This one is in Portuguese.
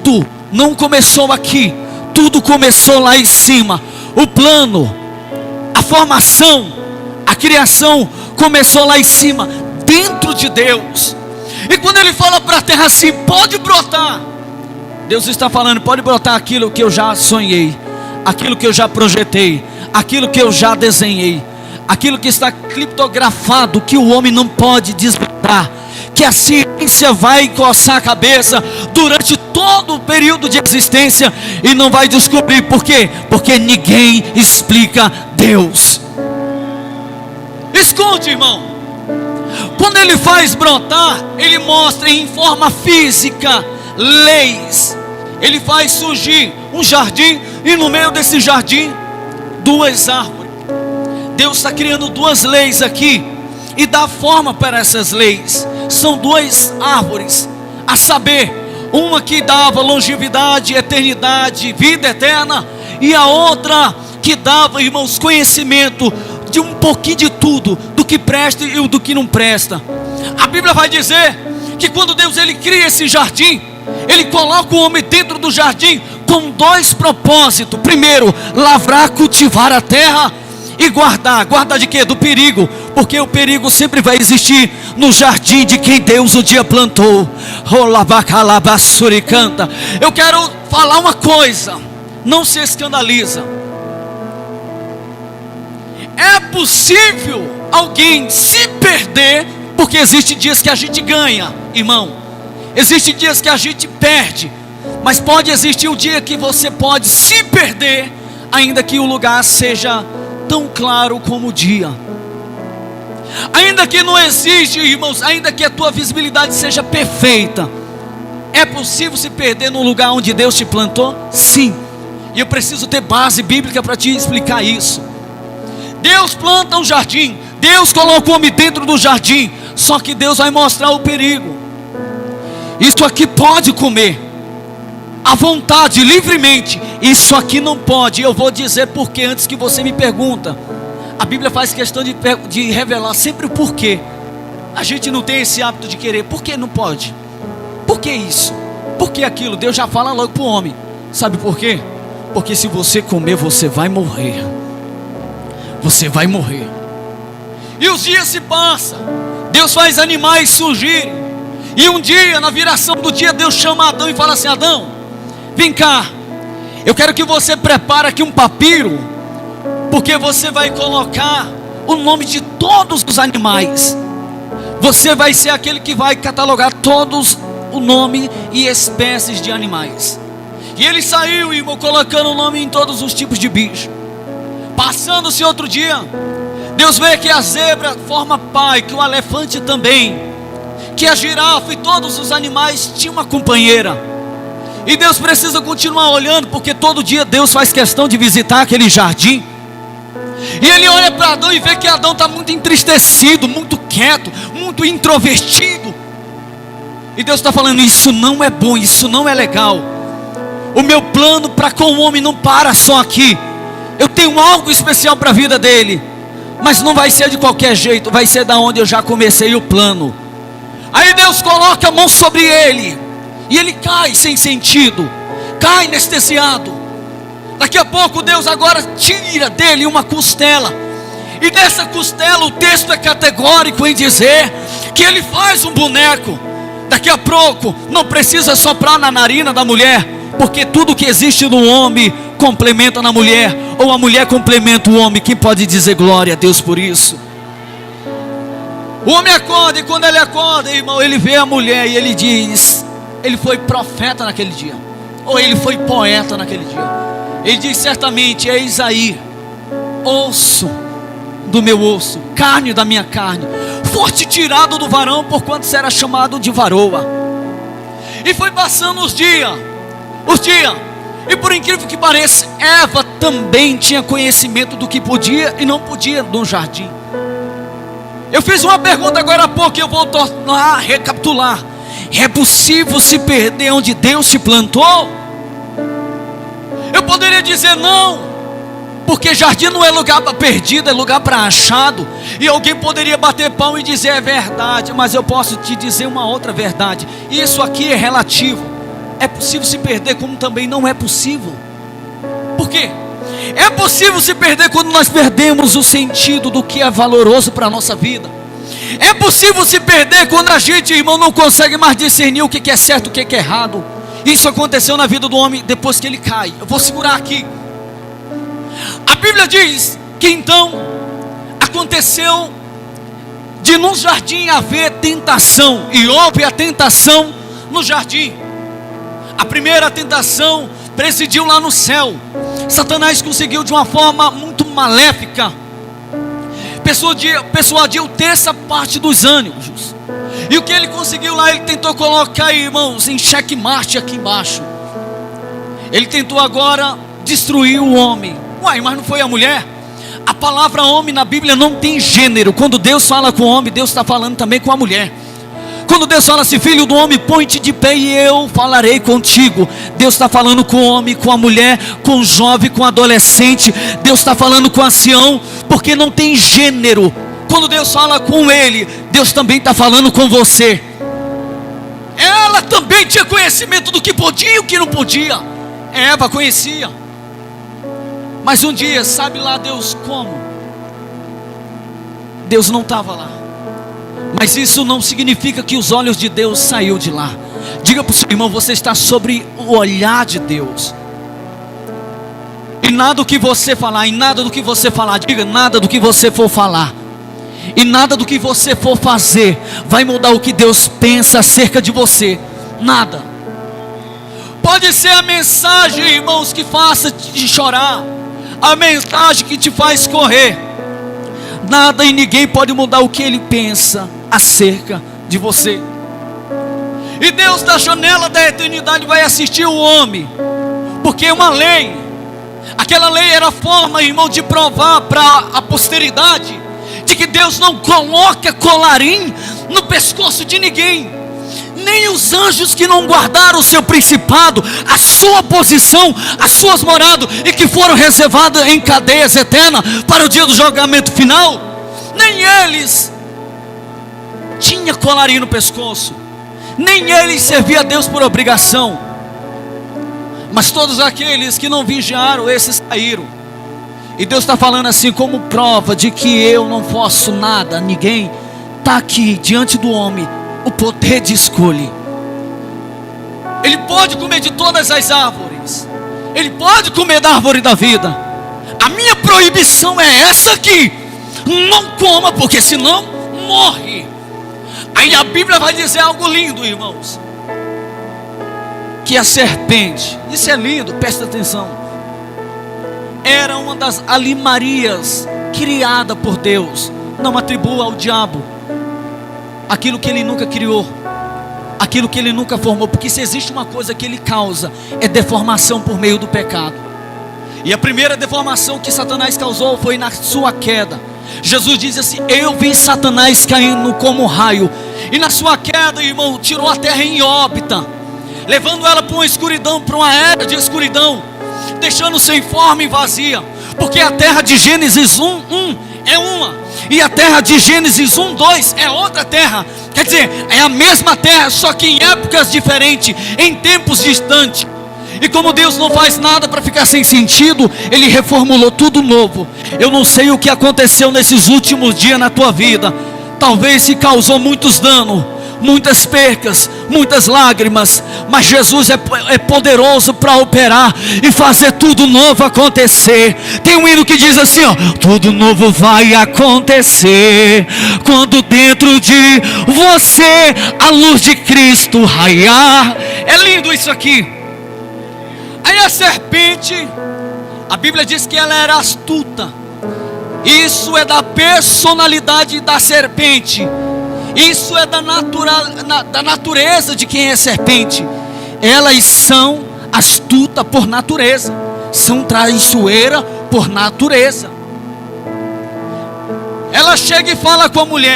tudo não começou aqui, tudo começou lá em cima. O plano, a formação, a criação começou lá em cima, dentro de Deus. E quando Ele fala para a terra assim, pode brotar, Deus está falando, pode brotar aquilo que eu já sonhei, aquilo que eu já projetei, aquilo que eu já desenhei, aquilo que está criptografado, que o homem não pode desvendar, que a ciência vai coçar a cabeça durante todo o período de existência e não vai descobrir. Por quê? Porque ninguém explica Deus. Escute, irmão, quando Ele faz brotar, Ele mostra em forma física leis. Ele faz surgir um jardim, e no meio desse jardim, duas árvores. Deus está criando duas leis aqui, e dá forma para essas leis. São duas árvores, a saber, uma que dava longevidade, eternidade, vida eterna, e a outra que dava, irmãos, conhecimento de um pouquinho de tudo, do que presta e do que não presta. A Bíblia vai dizer que quando Deus ele cria esse jardim, Ele coloca o homem dentro do jardim com dois propósitos. Primeiro, lavrar, cultivar a terra e guardar. Guardar de quê? Do perigo, porque o perigo sempre vai existir no jardim de quem Deus um dia plantou. Eu quero falar uma coisa, não se escandaliza. É possível alguém se perder, porque existem dias que a gente ganha, irmão, existem dias que a gente perde, mas pode existir um dia que você pode se perder, ainda que o lugar seja tão claro como o dia, ainda que não existe, irmãos, ainda que a tua visibilidade seja perfeita. É possível se perder no lugar onde Deus te plantou? Sim, e eu preciso ter base bíblica para te explicar isso. Deus planta um jardim, Deus coloca o homem dentro do jardim, só que Deus vai mostrar o perigo. Isso aqui pode comer à vontade, livremente, isso aqui não pode. Eu vou dizer porque antes que você me pergunta. A Bíblia faz questão de revelar sempre o porquê. A gente não tem esse hábito de querer, por que não pode? Por que isso? Por que aquilo? Deus já fala logo para o homem. Sabe por quê? Porque se você comer, você vai morrer. Você vai morrer. E os dias se passam, Deus faz animais surgirem, e um dia, na viração do dia, Deus chama Adão e fala assim: Adão, vem cá, eu quero que você prepare aqui um papiro, porque você vai colocar o nome de todos os animais. Você vai ser aquele que vai catalogar todos o nome e espécies de animais. E ele saiu, irmão, colocando o nome em todos os tipos de bicho. Passando-se outro dia, Deus vê que a zebra forma pai, que o elefante também, que a girafa e todos os animais tinham uma companheira. E Deus precisa continuar olhando, porque todo dia Deus faz questão de visitar aquele jardim. E ele olha para Adão e vê que Adão está muito entristecido, muito quieto, muito introvertido. E Deus está falando: isso não é bom, isso não é legal. O meu plano para com o homem não para só aqui. Eu tenho algo especial para a vida dele, mas não vai ser de qualquer jeito, vai ser da onde eu já comecei o plano. Aí Deus coloca a mão sobre ele, e ele cai sem sentido, cai anestesiado. Daqui a pouco Deus agora tira dele uma costela, e dessa costela o texto é categórico em dizer que ele faz um boneco. Daqui a pouco não precisa soprar na narina da mulher, porque tudo que existe no homem complementa na mulher, ou a mulher complementa o homem. Quem pode dizer glória a Deus por isso? O homem acorda, e quando ele acorda, irmão, ele vê a mulher e ele diz: ele foi profeta naquele dia, ou ele foi poeta naquele dia. Ele diz: certamente, eis aí, osso do meu osso, carne da minha carne, foste tirado do varão, porquanto será chamado de varoa. E foi passando os dias, e por incrível que pareça, Eva também tinha conhecimento do que podia e não podia no jardim. Eu fiz uma pergunta agora há pouco, e eu vou tornar a recapitular. É possível se perder onde Deus te plantou? Eu poderia dizer não, porque jardim não é lugar para perdido, é lugar para achado. E alguém poderia bater pau e dizer: é verdade. Mas eu posso te dizer uma outra verdade: isso aqui é relativo. É possível se perder, como também não é possível. Por quê? É possível se perder quando nós perdemos o sentido do que é valoroso para a nossa vida. É possível se perder quando a gente, irmão, não consegue mais discernir o que é certo, o que é errado. Isso aconteceu na vida do homem depois que ele cai. Eu vou segurar aqui. A Bíblia diz que então aconteceu de no jardim haver tentação, e houve a tentação no jardim. A primeira tentação presidiu lá no céu. Satanás conseguiu de uma forma muito maléfica persuadiu terça parte dos anjos. E o que ele conseguiu lá? Ele tentou colocar, irmãos, em xeque-mate aqui embaixo. Ele tentou agora destruir o homem. Uai, mas não foi a mulher? A palavra homem na Bíblia não tem gênero. Quando Deus fala com o homem, Deus está falando também com a mulher. Quando Deus fala assim, filho do homem, põe-te de pé e eu falarei contigo. Deus está falando com o homem, com a mulher, com o jovem, com o adolescente. Deus está falando com o ancião, porque não tem gênero. Quando Deus fala com ele, Deus também está falando com você. Ela também tinha conhecimento do que podia e o que não podia. Eva conhecia. Mas um dia, sabe lá Deus como? Deus não estava lá. Mas isso não significa que os olhos de Deus saiu de lá. Diga para o seu irmão, você está sobre o olhar de Deus. E nada do que você falar, diga, nada do que você for falar, e nada do que você for fazer vai mudar o que Deus pensa acerca de você. Nada. Pode ser a mensagem, irmãos, que faça te chorar, a mensagem que te faz correr. Nada e ninguém pode mudar o que Ele pensa acerca de você. E Deus da janela da eternidade vai assistir o homem, porque é uma lei. Aquela lei era a forma, irmão, de provar para a posteridade de que Deus não coloca colarim no pescoço de ninguém. Nem os anjos que não guardaram o seu principado, a sua posição, as suas moradas, e que foram reservadas em cadeias eternas para o dia do julgamento final, nem eles tinha colarinho no pescoço, nem eles serviam a Deus por obrigação. Mas todos aqueles que não vigiaram, esses caíram. E Deus está falando assim, como prova de que eu não posso nada, ninguém, está aqui diante do homem o poder de escolha. Ele pode comer de todas as árvores, ele pode comer da árvore da vida. A minha proibição é essa aqui: não coma, porque senão morre. Aí a Bíblia vai dizer algo lindo, irmãos, que a serpente, isso é lindo, presta atenção, era uma das alimarias criada por Deus. Não atribua ao diabo aquilo que ele nunca criou, aquilo que ele nunca formou, porque se existe uma coisa que ele causa, é deformação por meio do pecado. E a primeira deformação que Satanás causou foi na sua queda. Jesus diz assim: eu vi Satanás caindo como um raio, e na sua queda, irmão, tirou a terra em órbita, levando ela para uma escuridão, para uma era de escuridão, deixando sem forma e vazia. Porque a terra de Gênesis 1:1 é uma, e a terra de Gênesis 1:2 é outra terra. Quer dizer, é a mesma terra, só que em épocas diferentes, em tempos distantes. E como Deus não faz nada para ficar sem sentido, Ele reformulou tudo novo. Eu não sei o que aconteceu nesses últimos dias na tua vida. Talvez se causou muitos danos, muitas percas, muitas lágrimas, mas Jesus é poderoso para operar e fazer tudo novo acontecer. Tem um hino que diz assim, ó: tudo novo vai acontecer quando dentro de você a luz de Cristo raiar. É lindo isso aqui. Aí a serpente, a Bíblia diz que ela era astuta. Isso é da personalidade da serpente. Isso é da natureza de quem é serpente. Elas são astutas por natureza, são traiçoeiras por natureza. Ela chega e fala com a mulher: